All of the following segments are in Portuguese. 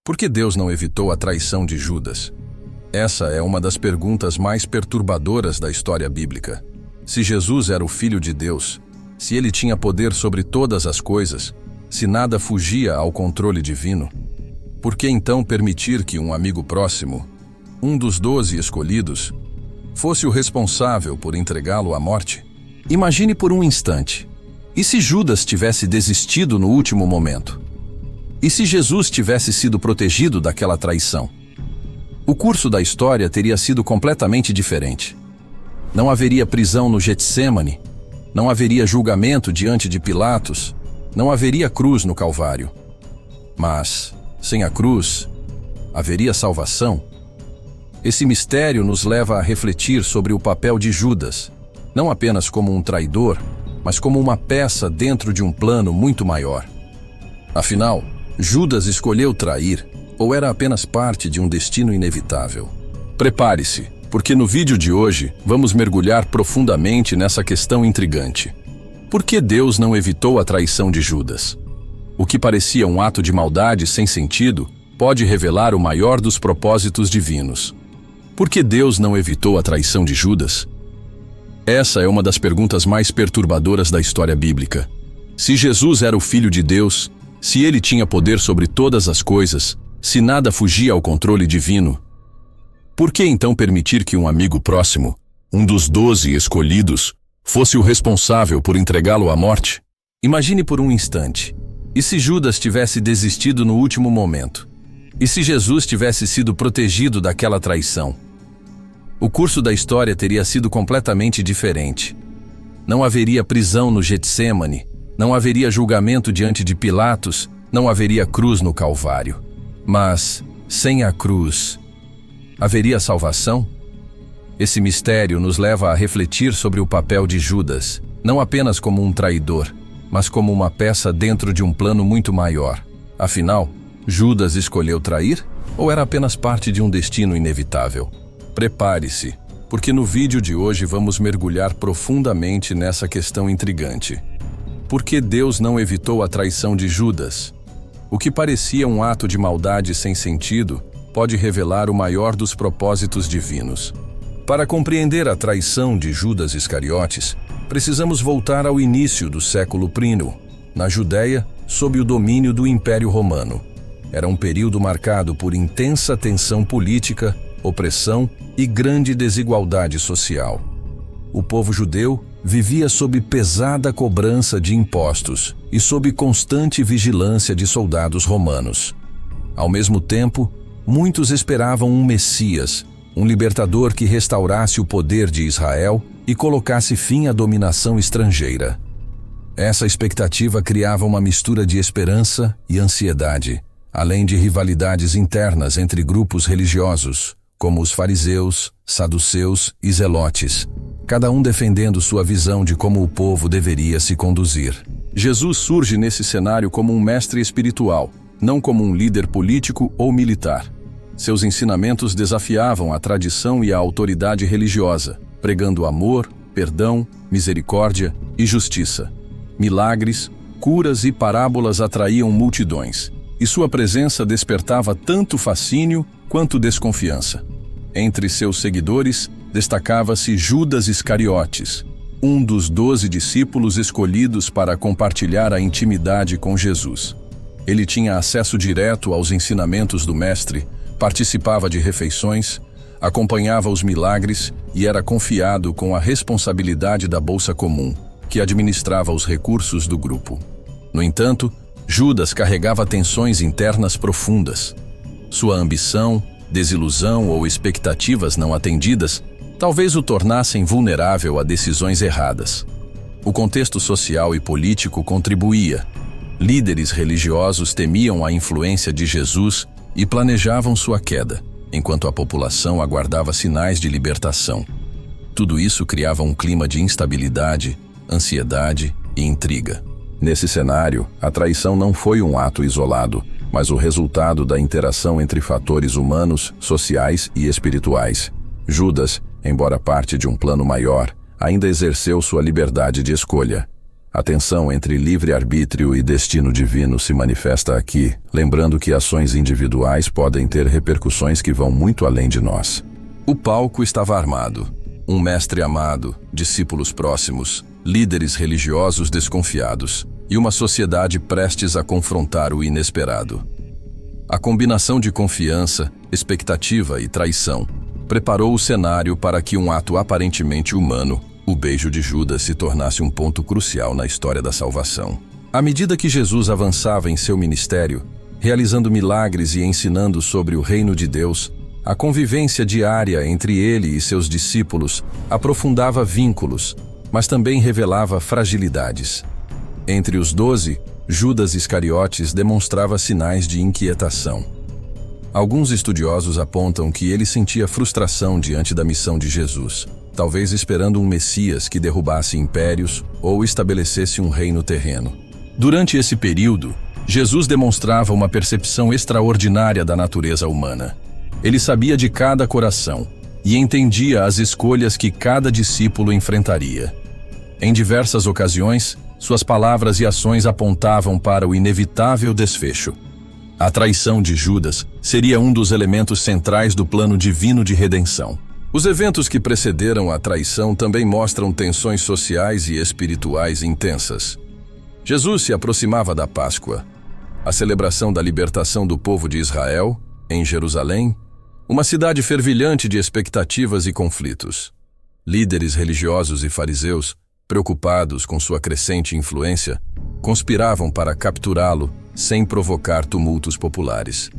Por que Deus não evitou a traição de Judas? Essa é uma das perguntas mais perturbadoras da história bíblica. Se Jesus era o Filho de Deus, se ele tinha poder sobre todas as coisas, se nada fugia ao controle divino, por que então permitir que um amigo próximo, um dos 12 escolhidos, fosse o responsável por entregá-lo à morte? Imagine por um instante. E se Judas tivesse desistido no último momento? E se Jesus tivesse sido protegido daquela traição? O curso da história teria sido completamente diferente. Não haveria prisão no Getsêmani, não haveria julgamento diante de Pilatos, não haveria cruz no Calvário. Mas, sem a cruz, haveria salvação? Esse mistério nos leva a refletir sobre o papel de Judas, não apenas como um traidor, mas como uma peça dentro de um plano muito maior. Afinal, Judas escolheu trair, ou era apenas parte de um destino inevitável? Prepare-se, porque no vídeo de hoje vamos mergulhar profundamente nessa questão intrigante. Por que Deus não evitou a traição de Judas? O que parecia um ato de maldade sem sentido pode revelar o maior dos propósitos divinos. Por que Deus não evitou a traição de Judas? Essa é uma das perguntas mais perturbadoras da história bíblica. Se Jesus era o Filho de Deus, se ele tinha poder sobre todas as coisas, se nada fugia ao controle divino, por que então permitir que um amigo próximo, um dos 12 escolhidos, fosse o responsável por entregá-lo à morte? Imagine por um instante. E se Judas tivesse desistido no último momento? E se Jesus tivesse sido protegido daquela traição? O curso da história teria sido completamente diferente. Não haveria prisão no Getsêmani, não haveria julgamento diante de Pilatos, não haveria cruz no Calvário. Mas, sem a cruz, haveria salvação? Esse mistério nos leva a refletir sobre o papel de Judas, não apenas como um traidor, mas como uma peça dentro de um plano muito maior. Afinal, Judas escolheu trair ou era apenas parte de um destino inevitável? Prepare-se, porque no vídeo de hoje vamos mergulhar profundamente nessa questão intrigante. Por que Deus não evitou a traição de Judas? O que parecia um ato de maldade sem sentido pode revelar o maior dos propósitos divinos. Para compreender a traição de Judas Iscariotes, precisamos voltar ao início do século I, na Judéia, sob o domínio do Império Romano. Era um período marcado por intensa tensão política, opressão e grande desigualdade social. O povo judeu vivia sob pesada cobrança de impostos e sob constante vigilância de soldados romanos. Ao mesmo tempo, muitos esperavam um Messias, um libertador que restaurasse o poder de Israel e colocasse fim à dominação estrangeira. Essa expectativa criava uma mistura de esperança e ansiedade, além de rivalidades internas entre grupos religiosos, como os fariseus, saduceus e zelotes, cada um defendendo sua visão de como o povo deveria se conduzir. Jesus surge nesse cenário como um mestre espiritual, não como um líder político ou militar. Seus ensinamentos desafiavam a tradição e a autoridade religiosa, pregando amor, perdão, misericórdia e justiça. Milagres, curas e parábolas atraíam multidões, e sua presença despertava tanto fascínio quanto desconfiança. Entre seus seguidores, destacava-se Judas Iscariotes, um dos 12 discípulos escolhidos para compartilhar a intimidade com Jesus. Ele tinha acesso direto aos ensinamentos do Mestre, participava de refeições, acompanhava os milagres e era confiado com a responsabilidade da bolsa comum, que administrava os recursos do grupo. No entanto, Judas carregava tensões internas profundas. Sua ambição, desilusão ou expectativas não atendidas talvez o tornassem vulnerável a decisões erradas. O contexto social e político contribuía. Líderes religiosos temiam a influência de Jesus e planejavam sua queda, enquanto a população aguardava sinais de libertação. Tudo isso criava um clima de instabilidade, ansiedade e intriga. Nesse cenário, a traição não foi um ato isolado, mas o resultado da interação entre fatores humanos, sociais e espirituais. Judas, embora parte de um plano maior, ainda exerceu sua liberdade de escolha. A tensão entre livre-arbítrio e destino divino se manifesta aqui, lembrando que ações individuais podem ter repercussões que vão muito além de nós. O palco estava armado. Um mestre amado, discípulos próximos, líderes religiosos desconfiados e uma sociedade prestes a confrontar o inesperado. A combinação de confiança, expectativa e traição preparou o cenário para que um ato aparentemente humano, o beijo de Judas, se tornasse um ponto crucial na história da salvação. À medida que Jesus avançava em seu ministério, realizando milagres e ensinando sobre o reino de Deus, a convivência diária entre ele e seus discípulos aprofundava vínculos, mas também revelava fragilidades. Entre os 12, Judas Iscariotes demonstrava sinais de inquietação. Alguns estudiosos apontam que ele sentia frustração diante da missão de Jesus, talvez esperando um Messias que derrubasse impérios ou estabelecesse um reino terreno. Durante esse período, Jesus demonstrava uma percepção extraordinária da natureza humana. Ele sabia de cada coração e entendia as escolhas que cada discípulo enfrentaria. Em diversas ocasiões, suas palavras e ações apontavam para o inevitável desfecho. A traição de Judas seria um dos elementos centrais do plano divino de redenção. Os eventos que precederam a traição também mostram tensões sociais e espirituais intensas. Jesus se aproximava da Páscoa, a celebração da libertação do povo de Israel, em Jerusalém, uma cidade fervilhante de expectativas e conflitos. Líderes religiosos e fariseus, preocupados com sua crescente influência, conspiravam para capturá-lo sem provocar tumultos populares.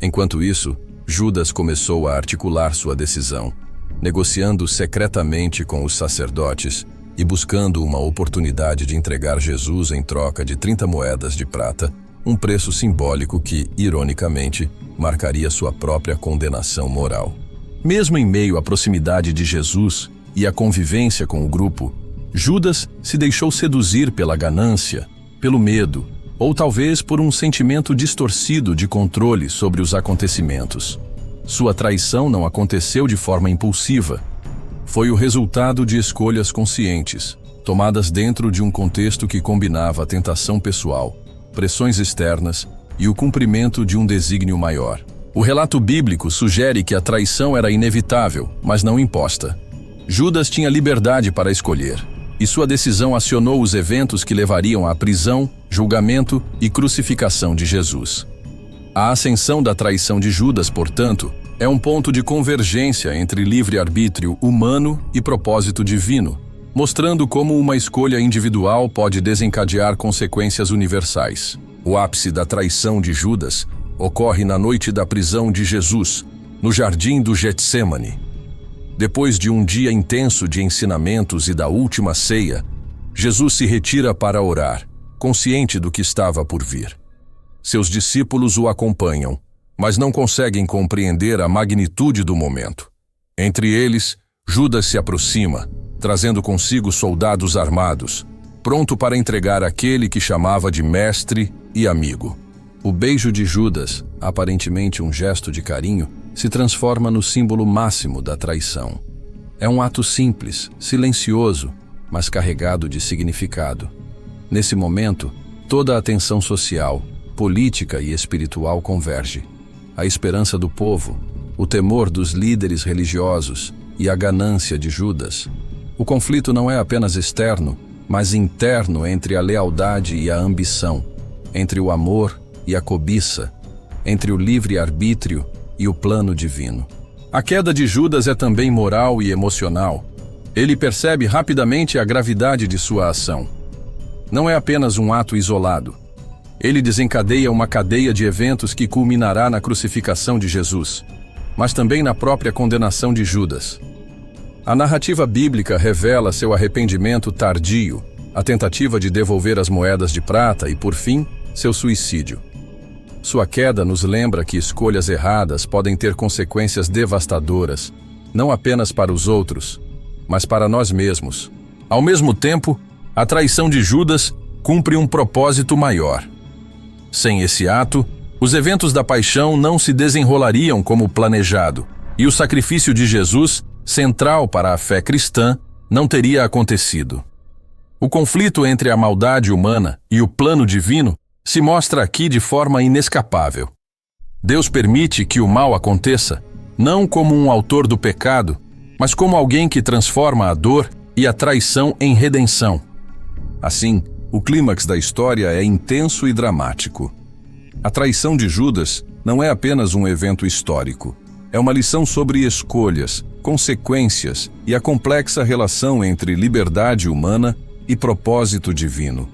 Enquanto isso, Judas começou a articular sua decisão, negociando secretamente com os sacerdotes e buscando uma oportunidade de entregar Jesus em troca de 30 moedas de prata, um preço simbólico que, ironicamente, marcaria sua própria condenação moral. Mesmo em meio à proximidade de Jesus e à convivência com o grupo, Judas se deixou seduzir pela ganância, pelo medo, ou talvez por um sentimento distorcido de controle sobre os acontecimentos. Sua traição não aconteceu de forma impulsiva. Foi o resultado de escolhas conscientes, tomadas dentro de um contexto que combinava a tentação pessoal, pressões externas e o cumprimento de um desígnio maior. O relato bíblico sugere que a traição era inevitável, mas não imposta. Judas tinha liberdade para escolher, e sua decisão acionou os eventos que levariam à prisão, julgamento e crucificação de Jesus. A ascensão da traição de Judas, portanto, é um ponto de convergência entre livre-arbítrio humano e propósito divino, mostrando como uma escolha individual pode desencadear consequências universais. O ápice da traição de Judas ocorre na noite da prisão de Jesus, no jardim do Getsêmani. Depois de um dia intenso de ensinamentos e da última ceia, Jesus se retira para orar, consciente do que estava por vir. Seus discípulos o acompanham, mas não conseguem compreender a magnitude do momento. Entre eles, Judas se aproxima, trazendo consigo soldados armados, pronto para entregar aquele que chamava de mestre e amigo. O beijo de Judas, aparentemente um gesto de carinho, se transforma no símbolo máximo da traição. É um ato simples, silencioso, mas carregado de significado. Nesse momento, toda a atenção social, política e espiritual converge. A esperança do povo, o temor dos líderes religiosos e a ganância de Judas. O conflito não é apenas externo, mas interno entre a lealdade e a ambição, entre o amor e a cobiça, entre o livre-arbítrio e o plano divino. A queda de Judas é também moral e emocional. Ele percebe rapidamente a gravidade de sua ação. Não é apenas um ato isolado. Ele desencadeia uma cadeia de eventos que culminará na crucificação de Jesus, mas também na própria condenação de Judas. A narrativa bíblica revela seu arrependimento tardio, a tentativa de devolver as moedas de prata e, por fim, seu suicídio. Sua queda nos lembra que escolhas erradas podem ter consequências devastadoras, não apenas para os outros, mas para nós mesmos. Ao mesmo tempo, a traição de Judas cumpre um propósito maior. Sem esse ato, os eventos da paixão não se desenrolariam como planejado, e o sacrifício de Jesus, central para a fé cristã, não teria acontecido. O conflito entre a maldade humana e o plano divino se mostra aqui de forma inescapável. Deus permite que o mal aconteça, não como um autor do pecado, mas como alguém que transforma a dor e a traição em redenção. Assim, o clímax da história é intenso e dramático. A traição de Judas não é apenas um evento histórico. É uma lição sobre escolhas, consequências e a complexa relação entre liberdade humana e propósito divino.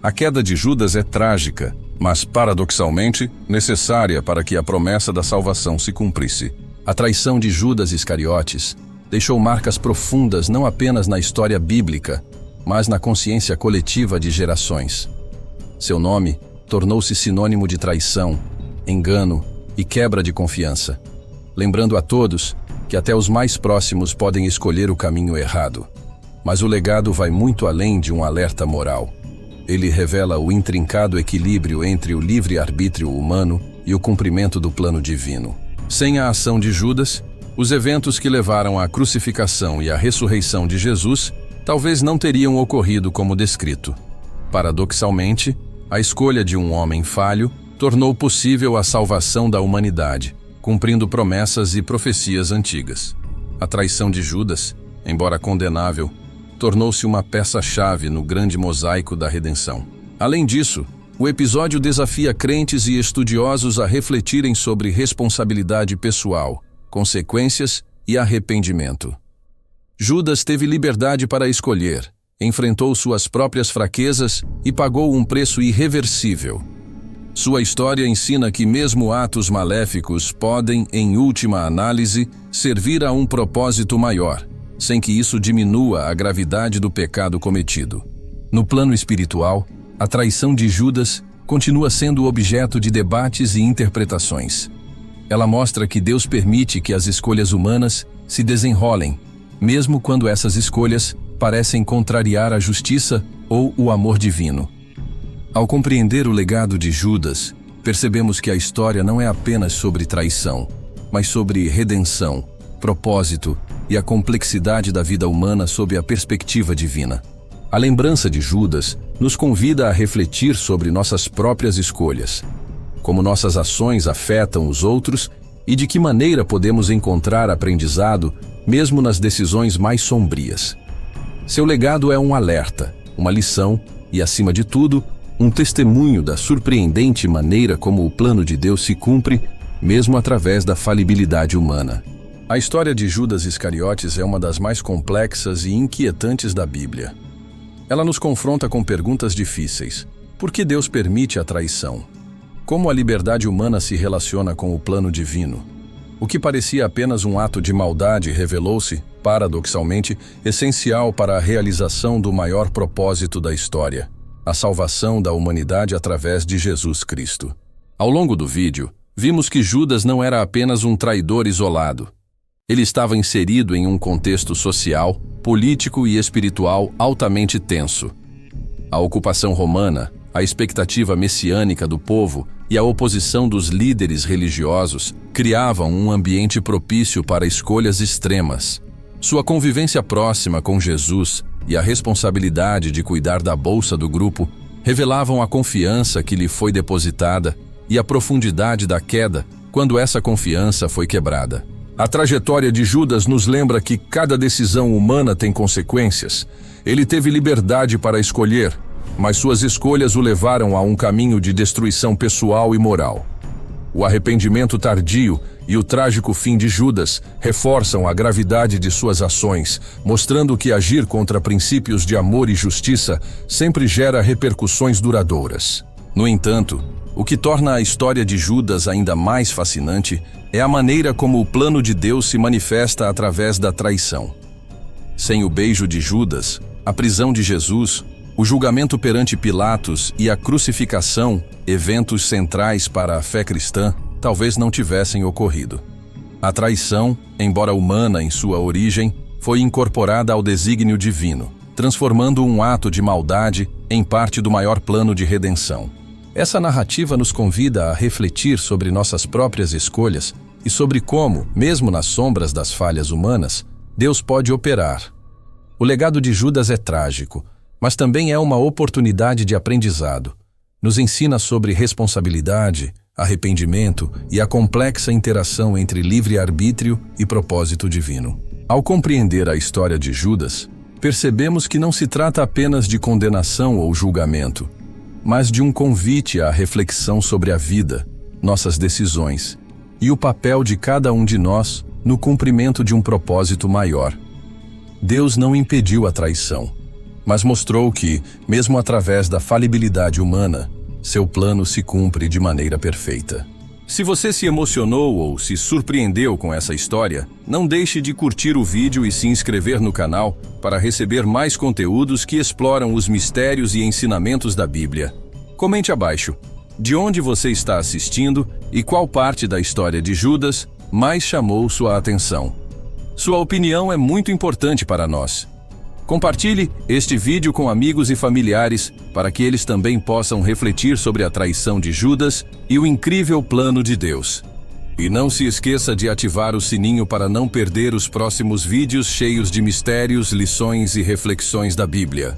A queda de Judas é trágica, mas paradoxalmente necessária para que a promessa da salvação se cumprisse. A traição de Judas Iscariotes deixou marcas profundas não apenas na história bíblica, mas na consciência coletiva de gerações. Seu nome tornou-se sinônimo de traição, engano e quebra de confiança, lembrando a todos que até os mais próximos podem escolher o caminho errado. Mas o legado vai muito além de um alerta moral. Ele revela o intrincado equilíbrio entre o livre-arbítrio humano e o cumprimento do plano divino. Sem a ação de Judas, os eventos que levaram à crucificação e à ressurreição de Jesus talvez não teriam ocorrido como descrito. Paradoxalmente, a escolha de um homem falho tornou possível a salvação da humanidade, cumprindo promessas e profecias antigas. A traição de Judas, embora condenável, tornou-se uma peça-chave no grande mosaico da redenção. Além disso, o episódio desafia crentes e estudiosos a refletirem sobre responsabilidade pessoal, consequências e arrependimento. Judas teve liberdade para escolher, enfrentou suas próprias fraquezas e pagou um preço irreversível. Sua história ensina que mesmo atos maléficos podem, em última análise, servir a um propósito maior, sem que isso diminua a gravidade do pecado cometido. No plano espiritual, a traição de Judas continua sendo objeto de debates e interpretações. Ela mostra que Deus permite que as escolhas humanas se desenrolem, mesmo quando essas escolhas parecem contrariar a justiça ou o amor divino. Ao compreender o legado de Judas, percebemos que a história não é apenas sobre traição, mas sobre redenção, propósito e a complexidade da vida humana sob a perspectiva divina. A lembrança de Judas nos convida a refletir sobre nossas próprias escolhas, como nossas ações afetam os outros e de que maneira podemos encontrar aprendizado mesmo nas decisões mais sombrias. Seu legado é um alerta, uma lição e, acima de tudo, um testemunho da surpreendente maneira como o plano de Deus se cumpre, mesmo através da falibilidade humana. A história de Judas Iscariotes é uma das mais complexas e inquietantes da Bíblia. Ela nos confronta com perguntas difíceis. Por que Deus permite a traição? Como a liberdade humana se relaciona com o plano divino? O que parecia apenas um ato de maldade revelou-se, paradoxalmente, essencial para a realização do maior propósito da história, a salvação da humanidade através de Jesus Cristo. Ao longo do vídeo, vimos que Judas não era apenas um traidor isolado. Ele estava inserido em um contexto social, político e espiritual altamente tenso. A ocupação romana, a expectativa messiânica do povo e a oposição dos líderes religiosos criavam um ambiente propício para escolhas extremas. Sua convivência próxima com Jesus e a responsabilidade de cuidar da bolsa do grupo revelavam a confiança que lhe foi depositada e a profundidade da queda quando essa confiança foi quebrada. A trajetória de Judas nos lembra que cada decisão humana tem consequências. Ele teve liberdade para escolher, mas suas escolhas o levaram a um caminho de destruição pessoal e moral. O arrependimento tardio e o trágico fim de Judas reforçam a gravidade de suas ações, mostrando que agir contra princípios de amor e justiça sempre gera repercussões duradouras. No entanto, o que torna a história de Judas ainda mais fascinante é a maneira como o plano de Deus se manifesta através da traição. Sem o beijo de Judas, a prisão de Jesus, o julgamento perante Pilatos e a crucificação, eventos centrais para a fé cristã, talvez não tivessem ocorrido. A traição, embora humana em sua origem, foi incorporada ao desígnio divino, transformando um ato de maldade em parte do maior plano de redenção. Essa narrativa nos convida a refletir sobre nossas próprias escolhas e sobre como, mesmo nas sombras das falhas humanas, Deus pode operar. O legado de Judas é trágico, mas também é uma oportunidade de aprendizado. Nos ensina sobre responsabilidade, arrependimento e a complexa interação entre livre-arbítrio e propósito divino. Ao compreender a história de Judas, percebemos que não se trata apenas de condenação ou julgamento, mas de um convite à reflexão sobre a vida, nossas decisões e o papel de cada um de nós no cumprimento de um propósito maior. Deus não impediu a traição, mas mostrou que, mesmo através da falibilidade humana, seu plano se cumpre de maneira perfeita. Se você se emocionou ou se surpreendeu com essa história, não deixe de curtir o vídeo e se inscrever no canal para receber mais conteúdos que exploram os mistérios e ensinamentos da Bíblia. Comente abaixo de onde você está assistindo e qual parte da história de Judas mais chamou sua atenção. Sua opinião é muito importante para nós. Compartilhe este vídeo com amigos e familiares para que eles também possam refletir sobre a traição de Judas e o incrível plano de Deus. E não se esqueça de ativar o sininho para não perder os próximos vídeos cheios de mistérios, lições e reflexões da Bíblia.